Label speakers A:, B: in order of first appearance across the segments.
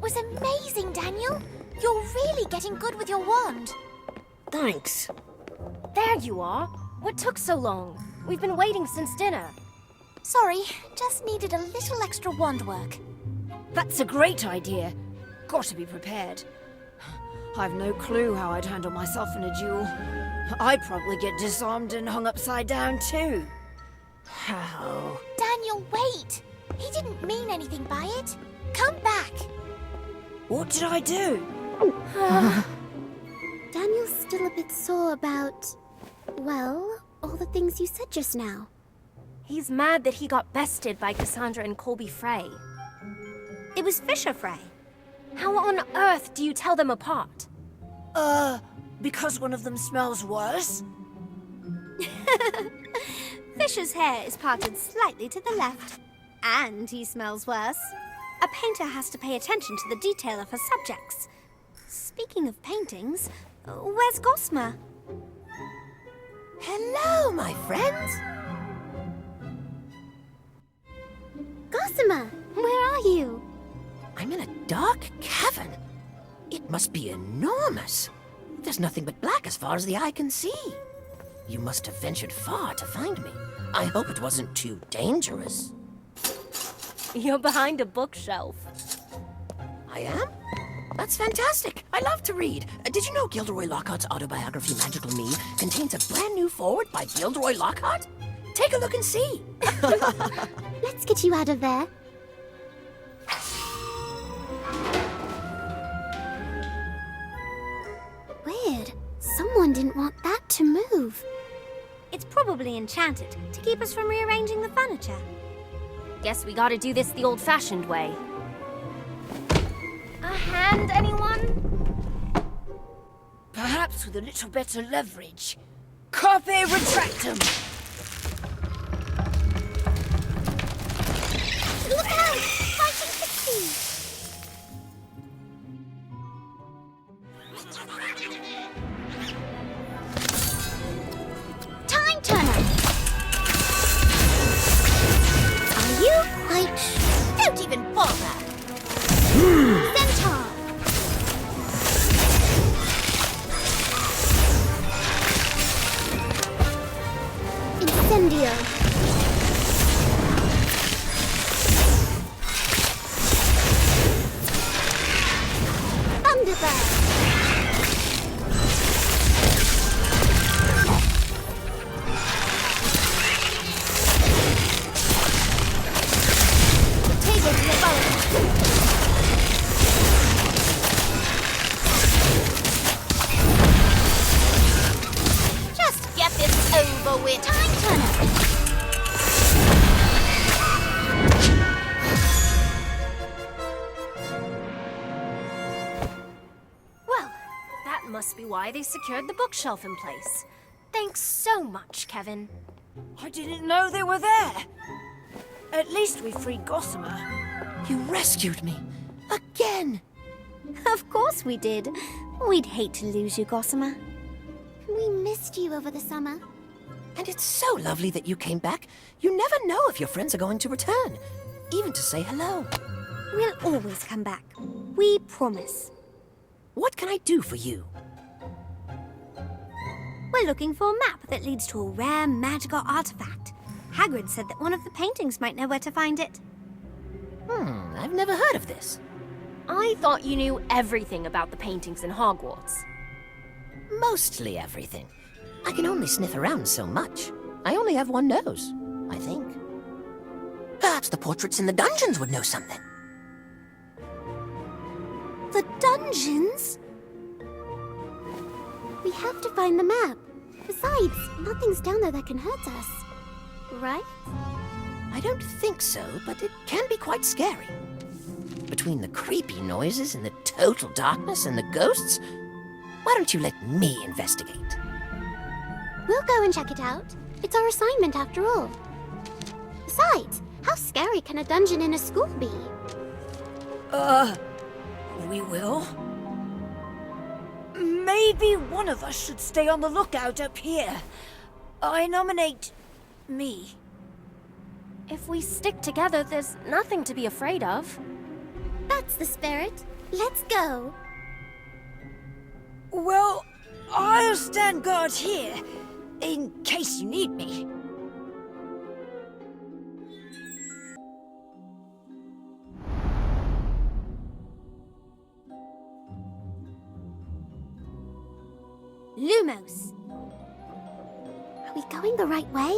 A: was amazing, Daniel. You're really getting good with your wand.
B: Thanks.
C: There you are. What took so long? We've been waiting since dinner.
A: Sorry, just needed a little extra wand work.
B: That's a great idea. Got to be prepared. I've no clue how I'd handle myself in a duel. I'd probably get disarmed and hung upside down too. How?
A: Daniel, wait! He didn't mean anything by it. Come back.
B: What did I do?
D: Daniel's still a bit sore about, well, all the things you said just now.
C: He's mad that he got bested by Cassandra and Colby Frey. It was Fisher Frey. How on earth do you tell them apart?
B: Because one of them smells worse?
D: Fisher's hair is parted slightly to the left. And he smells worse. A painter has to pay attention to the detail of her subjects. Speaking of paintings, where's Gossamer?
E: Hello, my friends.
D: Gossamer, where are you?
E: I'm in a dark cavern. It must be enormous. There's nothing but black as far as the eye can see. You must have ventured far to find me. I hope it wasn't too dangerous.
C: You're behind a bookshelf.
E: I am? That's fantastic. I love to read. Did you know Gilderoy Lockhart's autobiography, Magical Me, contains a brand new foreword by Gilderoy Lockhart? Take a look and see.
D: Let's get you out of there. Weird. Someone didn't want that to move. It's probably enchanted to keep us from rearranging the furniture.
C: Guess we gotta do this the old-fashioned way. A hand, anyone?
B: Perhaps with a little better leverage. Carpe retractum!
D: Look out! Fighting Pixie! Time Turner! Are you quite...
A: Don't even bother.
D: Centaur! Incendio! Thunderbird! Table to the bow!
A: Just get this over with.
D: Time Turner!
C: Well, that must be why they secured the bookshelf in place. Thanks so much, Kevin.
B: I didn't know they were there. At least we freed Gossamer.
E: You rescued me. Again.
D: Of course we did. We'd hate to lose you, Gossamer. We missed you over the summer.
E: And it's so lovely that you came back. You never know if your friends are going to return. Even to say hello.
D: We'll always come back. We promise.
E: What can I do for you?
D: We're looking for a map that leads to a rare magical artifact. Hagrid said that one of the paintings might know where to find it.
E: I've never heard of this.
C: I thought you knew everything about the paintings in Hogwarts.
E: Mostly everything. I can only sniff around so much. I only have one nose, I think. Perhaps the portraits in the dungeons would know something.
D: The dungeons? We have to find the map. Besides, nothing's down there that can hurt us. Right?
E: I don't think so, but it can be quite scary. Between the creepy noises and the total darkness and the ghosts, why don't you let me investigate?
D: We'll go and check it out. It's our assignment after all. Besides, how scary can a dungeon in a school be?
B: We will. Maybe one of us should stay on the lookout up here. I nominate me.
C: If we stick together, there's nothing to be afraid of.
D: That's the spirit. Let's go.
B: Well, I'll stand guard here, in case you need me.
D: Lumos. Are we going the right way?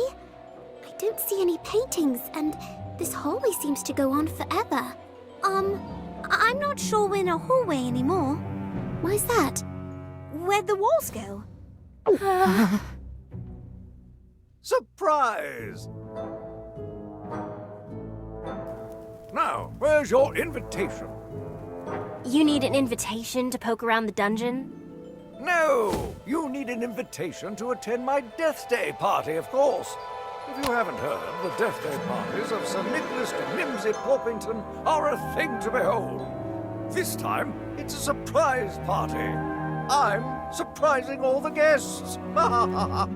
D: I don't see any paintings, and this hallway seems to go on forever. I'm not sure we're in a hallway anymore. Why's that? Where'd the walls go?
F: Surprise! Now, where's your invitation?
C: You need an invitation to poke around the dungeon?
F: No! You need an invitation to attend my Death Day party, of course. If you haven't heard, the Death Day parties of Sir Nicholas de Mimsy Porpington are a thing to behold. This time, it's a surprise party. I'm surprising all the guests.
C: How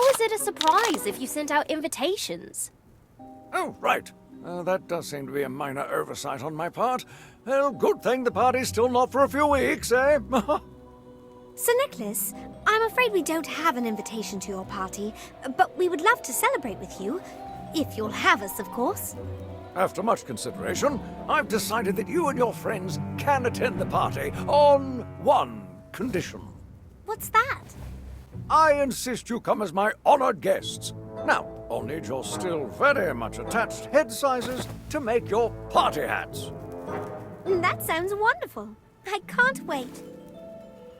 C: is it a surprise if you sent out invitations?
F: Oh, right. That does seem to be a minor oversight on my part. Well, good thing the party's still not for a few weeks, eh?
D: Sir Nicholas, I'm afraid we don't have an invitation to your party, but we would love to celebrate with you. If you'll have us, of course.
F: After much consideration, I've decided that you and your friends can attend the party on one condition.
D: What's that?
F: I insist you come as my honored guests. Now, I'll need your still very much attached head sizes to make your party hats.
D: That sounds wonderful. I can't wait.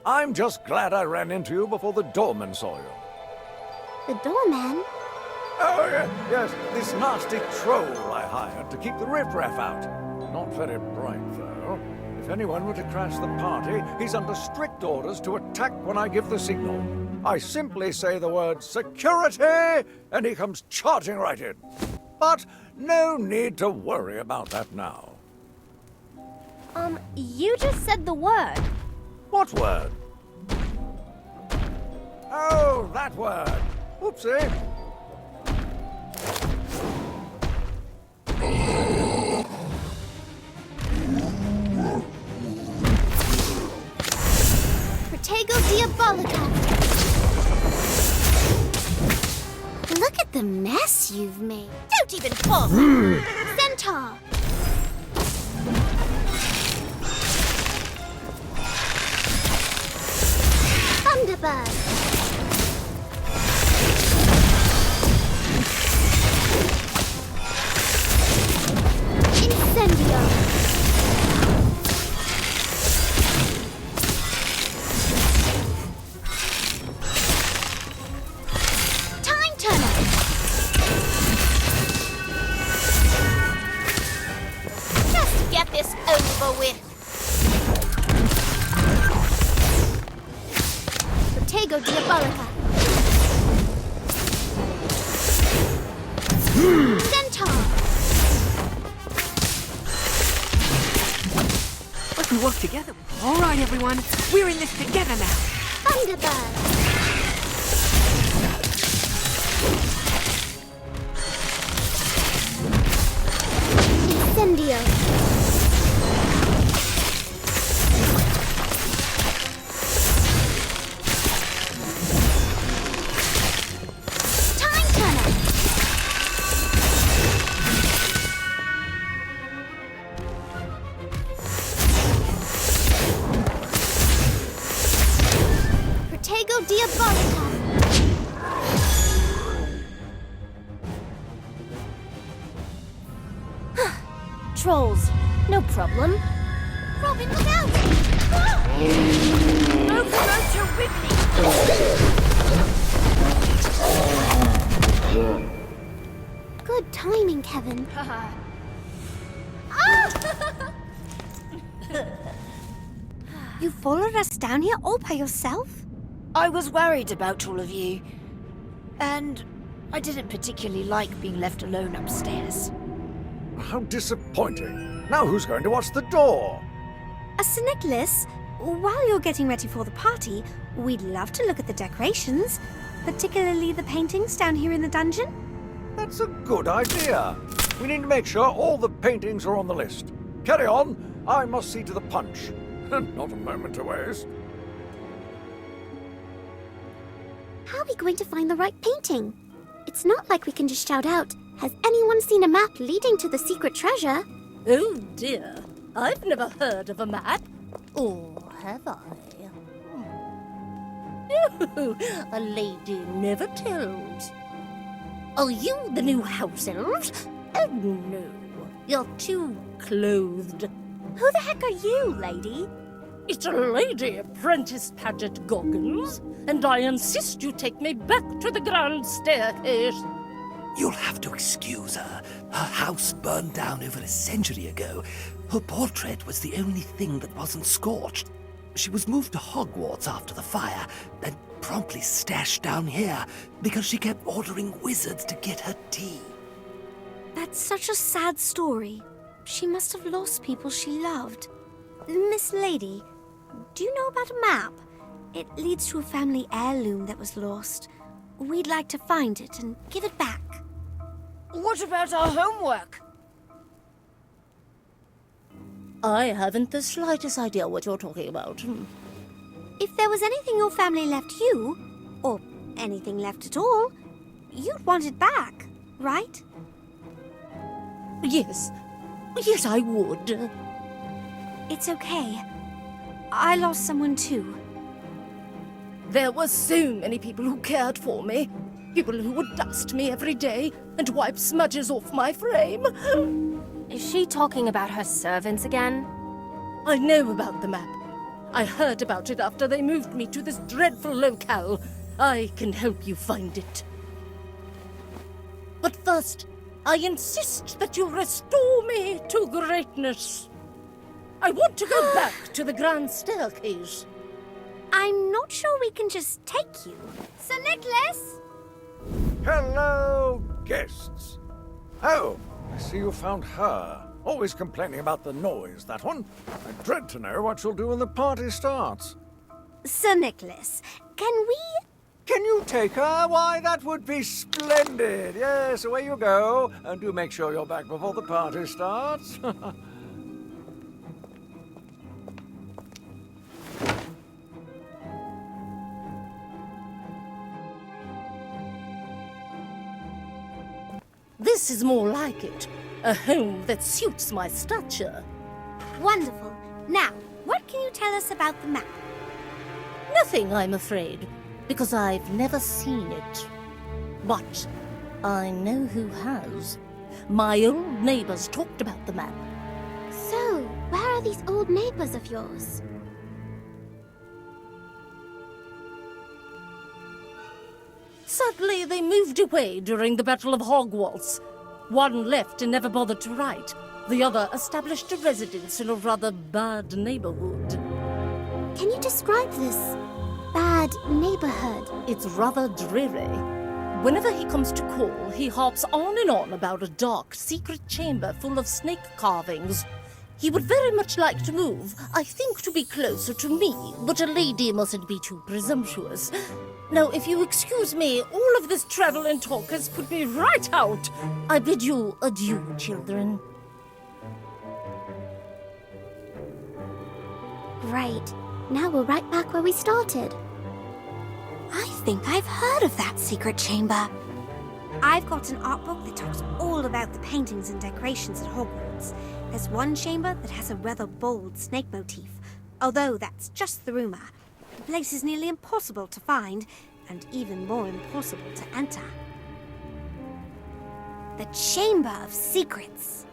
F: I'm just glad I ran into you before the doorman saw you.
D: The doorman?
F: Oh, yes, this nasty troll I hired to keep the riffraff out. Not very bright, though. If anyone were to crash the party, he's under strict orders to attack when I give the signal. I simply say the word security, and he comes charging right in. But no need to worry about that now.
C: You just said the word.
F: What word? Oh, that word. Oopsie.
D: Protego Diabolica. Look at the mess you've made.
A: Don't even talk!
D: Centaur. Thunderbird. Incendio. Time Turner.
A: Just get this over with.
D: Protego Diabolica. Centaur.
G: But we work together. All right, everyone. We're in this together now.
D: Thunderbird. Incendio. Time Turner. Protego Diabolica.
C: Trolls, no problem.
A: Robin, look out!
D: Good timing, Kevin. You followed us down here all by yourself?
B: I was worried about all of you. And I didn't particularly like being left alone upstairs.
F: How disappointing. Now who's going to watch the door?
D: Sir Nicholas, while you're getting ready for the party, we'd love to look at the decorations, particularly the paintings down here in the dungeon.
F: That's a good idea. We need to make sure all the paintings are on the list. Carry on. I must see to the punch. Not a moment to waste.
H: How are we going to find the right painting? It's not like we can just shout out, "Has anyone seen a map leading to the secret treasure?"
I: Oh dear, I've never heard of a map. Or have I? Oh, a lady never tells. Are you the new house elves? Oh no, you're too clothed.
D: Who the heck are you, lady?
I: It's a lady apprentice Paget Goggins, and I insist you take me back to the grand staircase.
J: You'll have to excuse her. Her house burned down over a century ago. Her portrait was the only thing that wasn't scorched. She was moved to Hogwarts after the fire, and promptly stashed down here because she kept ordering wizards to get her tea.
D: That's such a sad story. She must have lost people she loved. Miss Lady, do you know about a map? It leads to a family heirloom that was lost. We'd like to find it and give it back.
B: What about our homework?
I: I haven't the slightest idea what you're talking about.
D: If there was anything your family left you, or anything left at all, you'd want it back, right?
I: Yes, I would.
D: It's okay. I lost someone too.
I: There were so many people who cared for me. People who would dust me every day and wipe smudges off my frame.
C: Is she talking about her servants again?
I: I know about the map. I heard about it after they moved me to this dreadful locale. I can help you find it. But first, I insist that you restore me to greatness. I want to go back to the grand staircase.
D: I'm not sure we can just take you. Sir Nicholas?
F: Hello, guests. Oh, I see you found her. Always complaining about the noise, that one. I dread to know what she'll do when the party starts.
D: Sir Nicholas, can we...
F: Can you take her? Why, that would be splendid. Yes, away you go. And do make sure you're back before the party starts.
I: This is more like it. A home that suits my stature.
D: Wonderful. Now, what can you tell us about the map?
I: Nothing, I'm afraid, because I've never seen it. But I know who has. My old neighbors talked about the map.
H: So, where are these old neighbors of yours?
I: Sadly, they moved away during the Battle of Hogwarts. One left and never bothered to write. The other established a residence in a rather bad neighborhood.
H: Can you describe this bad neighborhood?
I: It's rather dreary. Whenever he comes to call, he harps on and on about a dark, secret chamber full of snake carvings. He would very much like to move, I think to be closer to me, but a lady mustn't be too presumptuous. Now, if you excuse me, all of this travel and talk has put me right out. I bid you adieu, children.
H: Right. Now we're right back where we started.
D: I think I've heard of that secret chamber. I've got an art book that talks all about the paintings and decorations at Hogwarts. There's one chamber that has a rather bold snake motif, although that's just the rumor. The place is nearly impossible to find, and even more impossible to enter. The Chamber of Secrets.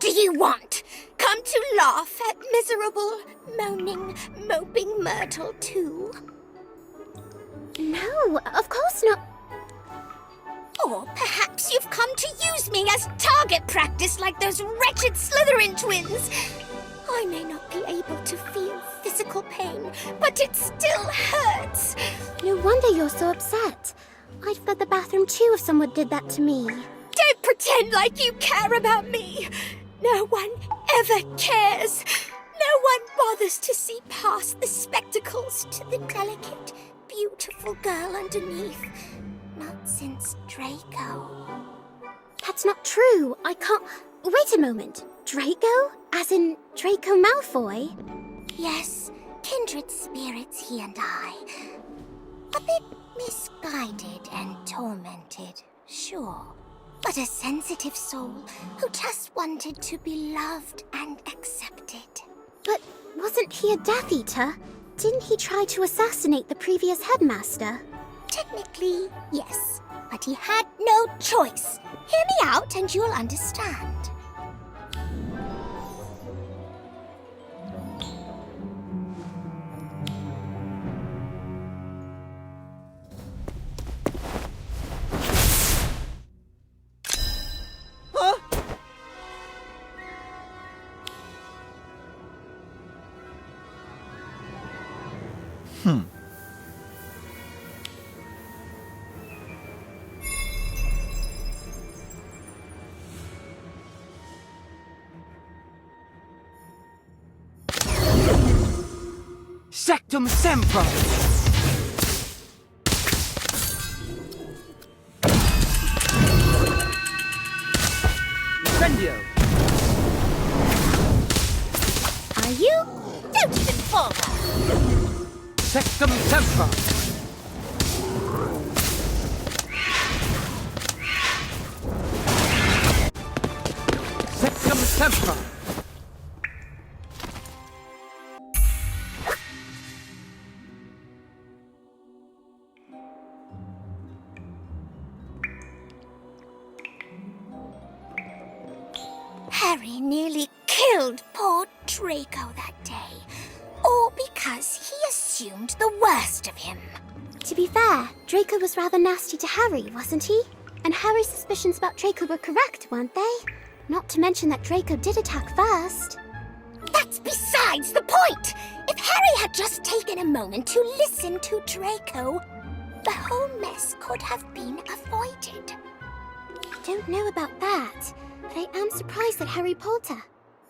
D: do you want? Come to laugh at miserable, moaning, moping Myrtle too?
H: No, of course not.
D: Or perhaps you've come to use me as target practice like those wretched Slytherin twins. I may not be able to feel physical pain, but it still hurts.
H: No wonder you're so upset. I'd flood the bathroom too if someone did that to me.
D: Don't pretend like you care about me. No one ever cares. No one bothers to see past the spectacles to the delicate, beautiful girl underneath. Not since Draco.
H: That's not true. I can't... Wait a moment. Draco? As in Draco Malfoy?
A: Yes, kindred spirits, he and I. A bit misguided and tormented, sure. But a sensitive soul who just wanted to be loved and accepted.
H: But wasn't he a Death Eater? Didn't he try to assassinate the previous headmaster?
A: Technically, yes. But he had no choice. Hear me out and you'll understand.
G: Sectum Sempra! Incendio!
A: Are you? Don't even bother!
G: Sectum Sempra! Sectum Sempra!
A: Harry nearly killed poor Draco that day. All because he assumed the worst of him.
H: To be fair, Draco was rather nasty to Harry, wasn't he? And Harry's suspicions about Draco were correct, weren't they? Not to mention that Draco did attack first.
A: That's besides the point! If Harry had just taken a moment to listen to Draco, the whole mess could have been avoided.
H: I don't know about that, but I am surprised that Harry Potter,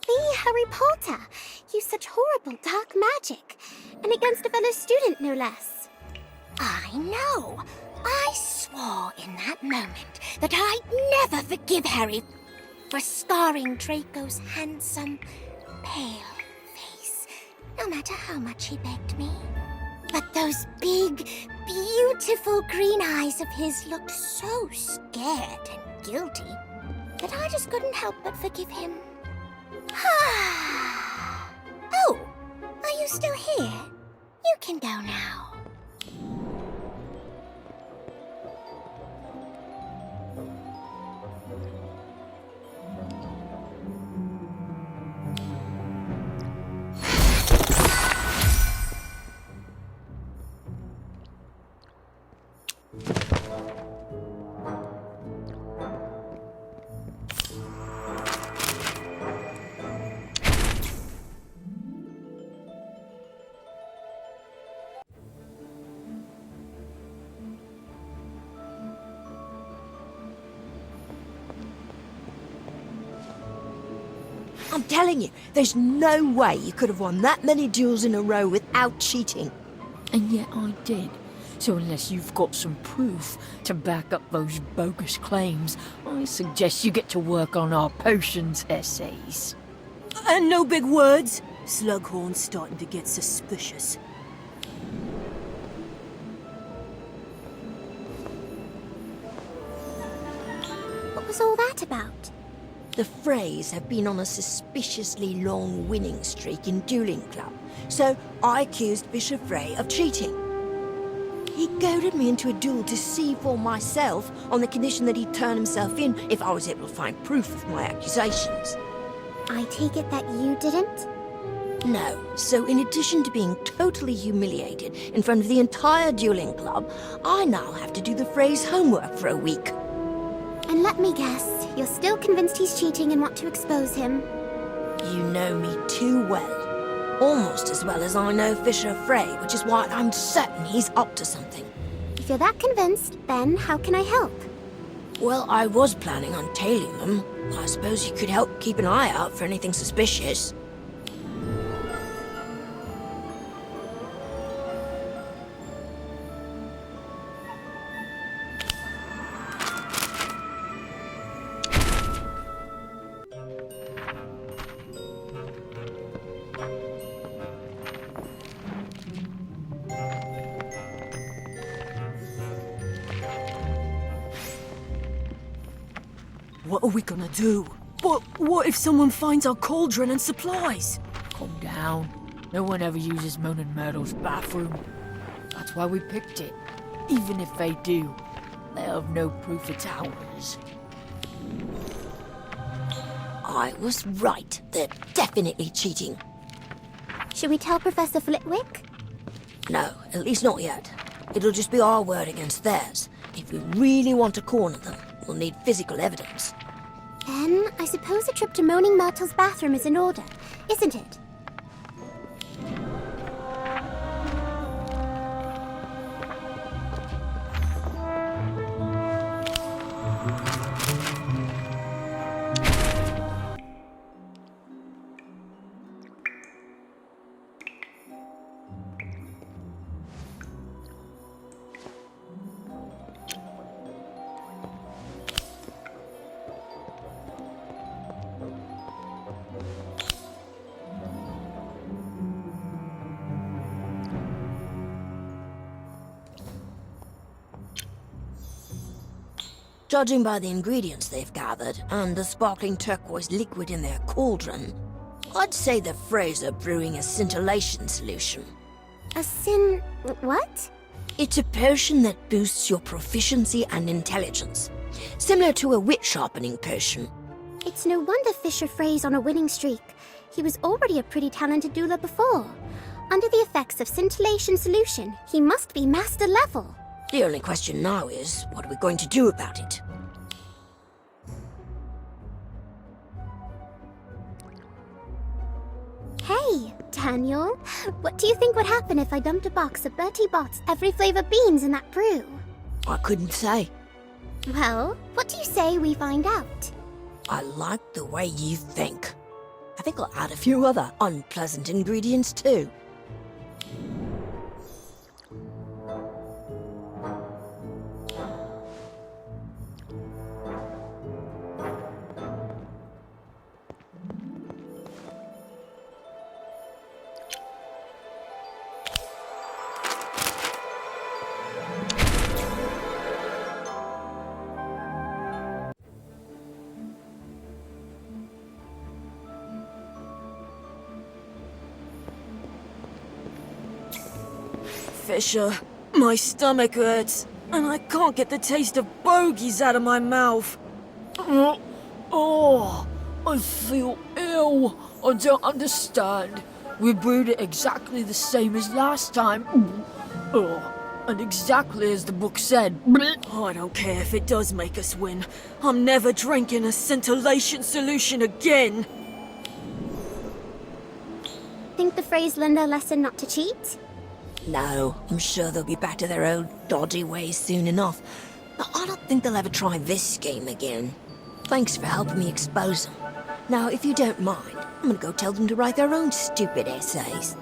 H: the Harry Potter, used such horrible dark magic, and against a fellow student, no less.
A: I know. I swore in that moment that I'd never forgive Harry for scarring Draco's handsome, pale face, no matter how much he begged me. But those big, beautiful green eyes of his looked so scared and guilty that I just couldn't help but forgive him. Oh, are you still here? You can go now.
K: I'm telling you, there's no way you could have won that many duels in a row without cheating.
L: And yet I did. So unless you've got some proof to back up those bogus claims, I suggest you get to work on our potions essays.
G: And no big words. Slughorn's starting to get suspicious.
H: What was all that about?
K: The Freys have been on a suspiciously long winning streak in Dueling Club, so I accused Bishop Frey of cheating. He goaded me into a duel to see for myself on the condition that he'd turn himself in if I was able to find proof of my accusations.
H: I take it that you didn't?
K: No. So in addition to being totally humiliated in front of the entire dueling club, I now have to do the Frey's homework for a week.
H: And let me guess, you're still convinced he's cheating and want to expose him.
K: You know me too well. Almost as well as I know Fisher Frey, which is why I'm certain he's up to something.
H: If you're that convinced, then how can I help?
K: Well, I was planning on tailing them. I suppose you could help keep an eye out for anything suspicious.
G: What are we gonna do? But what if someone finds our cauldron and supplies?
L: Calm down. No one ever uses Moaning Myrtle's bathroom. That's why we picked it. Even if they do, they'll have no proof it's ours.
K: I was right. They're definitely cheating.
H: Should we tell Professor Flitwick?
K: No, at least not yet. It'll just be our word against theirs. If we really want to corner them, we'll need physical evidence.
H: Then, I suppose a trip to Moaning Myrtle's bathroom is in order, isn't it?
K: Judging by the ingredients they've gathered and the sparkling turquoise liquid in their cauldron, I'd say the Freys are brewing a scintillation solution.
H: What?
K: It's a potion that boosts your proficiency and intelligence, similar to a wit sharpening potion.
H: It's no wonder Fisher Frey's on a winning streak. He was already a pretty talented doula before. Under the effects of scintillation solution, he must be master level.
K: The only question now is, what are we going to do about it?
H: Hey, Daniel. What do you think would happen if I dumped a box of Bertie Bott's every flavor beans in that brew?
K: I couldn't say.
H: Well, what do you say we find out?
K: I like the way you think. I think I'll add a few other unpleasant ingredients too.
G: Fisher, my stomach hurts, and I can't get the taste of bogies out of my mouth.
L: Oh, I feel ill. I don't understand. We brewed it exactly the same as last time. Oh, and exactly as the book said.
G: I don't care if it does make us win. I'm never drinking a scintillation solution again.
H: Think the Freys learned their lesson not to cheat?
K: No, I'm sure they'll be back to their old dodgy ways soon enough. But I don't think they'll ever try this game again. Thanks for helping me expose them. Now, if you don't mind, I'm gonna go tell them to write their own stupid essays.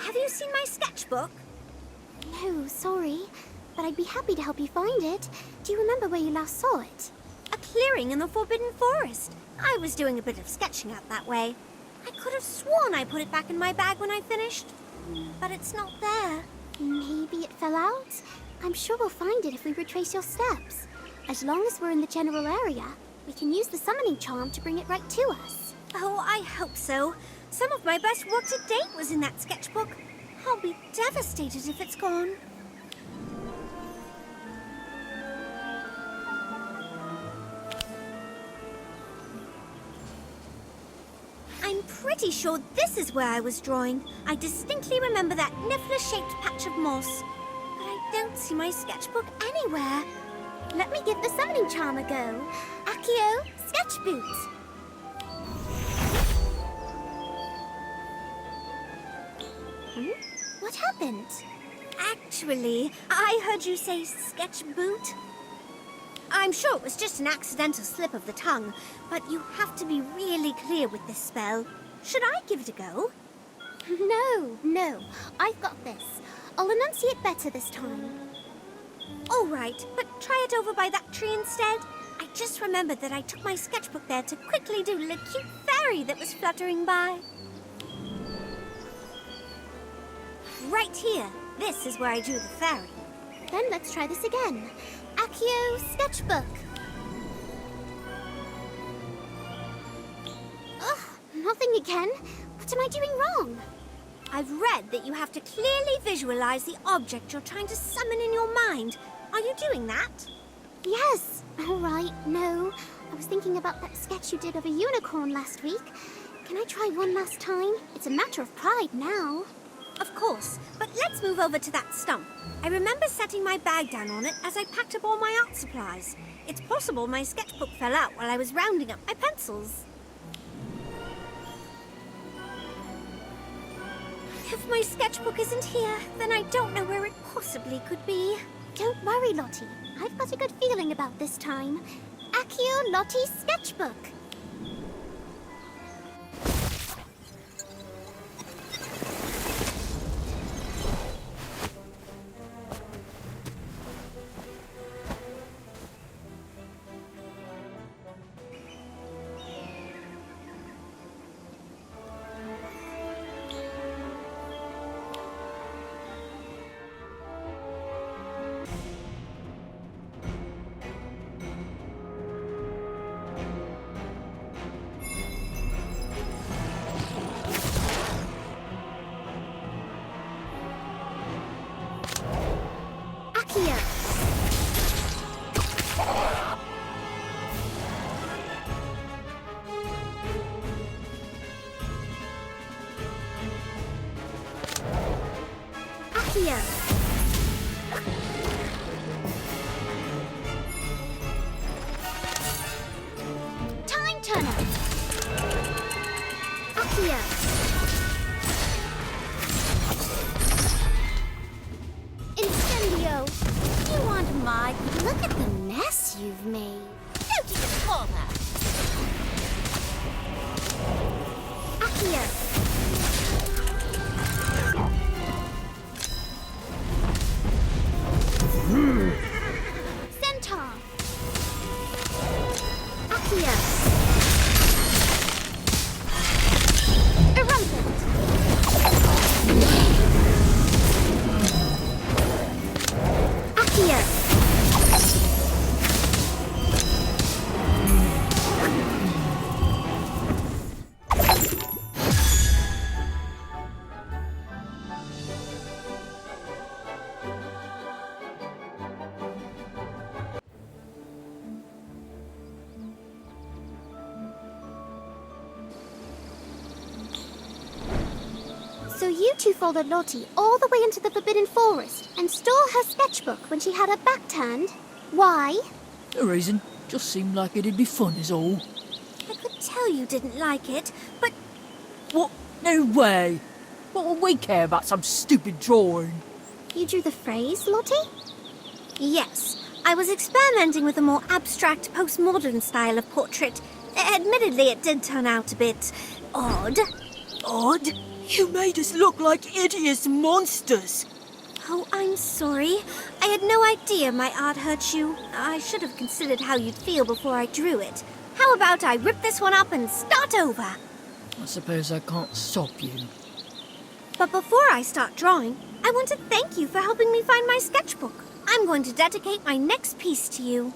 D: Have you seen my sketchbook?
H: No, sorry. But I'd be happy to help you find it. Do you remember where you last saw it?
D: A clearing in the Forbidden Forest. I was doing a bit of sketching out that way. I could have sworn I put it back in my bag when I finished. But it's not there.
H: Maybe it fell out? I'm sure we'll find it if we retrace your steps. As long as we're in the general area, we can use the summoning charm to bring it right to us.
D: Oh, I hope so. Some of my best work to date was in that sketchbook. I'll be devastated if it's gone. I'm pretty sure this is where I was drawing. I distinctly remember that niffler-shaped patch of moss. But I don't see my sketchbook anywhere.
H: Let me give the summoning charm a go. Accio, sketch boot. What happened?
D: Actually, I heard you say sketch boot. I'm sure it was just an accidental slip of the tongue, but you have to be really clear with this spell. Should I give it a go?
H: No, I've got this. I'll enunciate better this time.
D: All right, but try it over by that tree instead. I just remembered that I took my sketchbook there to quickly doodle a cute fairy that was fluttering by. Right here. This is where I drew the fairy.
H: Then let's try this again. Accio, sketchbook. Ugh, nothing again. What am I doing wrong?
D: I've read that you have to clearly visualize the object you're trying to summon in your mind. Are you doing that?
H: Yes. All right, no. I was thinking about that sketch you did of a unicorn last week. Can I try one last time? It's a matter of pride now.
D: Of course, but let's move over to that stump. I remember setting my bag down on it as I packed up all my art supplies. It's possible my sketchbook fell out while I was rounding up my pencils. If my sketchbook isn't here, then I don't know where it possibly could be.
H: Don't worry, Lottie. I've got a good feeling about this time. Accio Lottie's sketchbook. Time turner. Accio. Incendio. You want my... Look at the mess you've made.
A: Don't even call her.
H: Accio. Centaur. Accio. Irrelevant. Accio. So you two followed Lottie all the way into the Forbidden Forest and stole her sketchbook when she had her back turned? Why?
L: No reason. Just seemed like it'd be fun is all.
D: I could tell you didn't like it, but
L: What? No way. What will we care about some stupid drawing?
H: You drew the phrase, Lottie?
D: yes, I was experimenting with a more abstract postmodern style of portrait. Admittedly, it did turn out a bit odd.
G: Odd? You made us look like hideous monsters.
D: Oh, I'm sorry. I had no idea my art hurt you. I should have considered how you'd feel before I drew it. How about I rip this one up and start over?
L: I suppose I can't stop you.
D: But before I start drawing, I want to thank you for helping me find my sketchbook. I'm going to dedicate my next piece to you.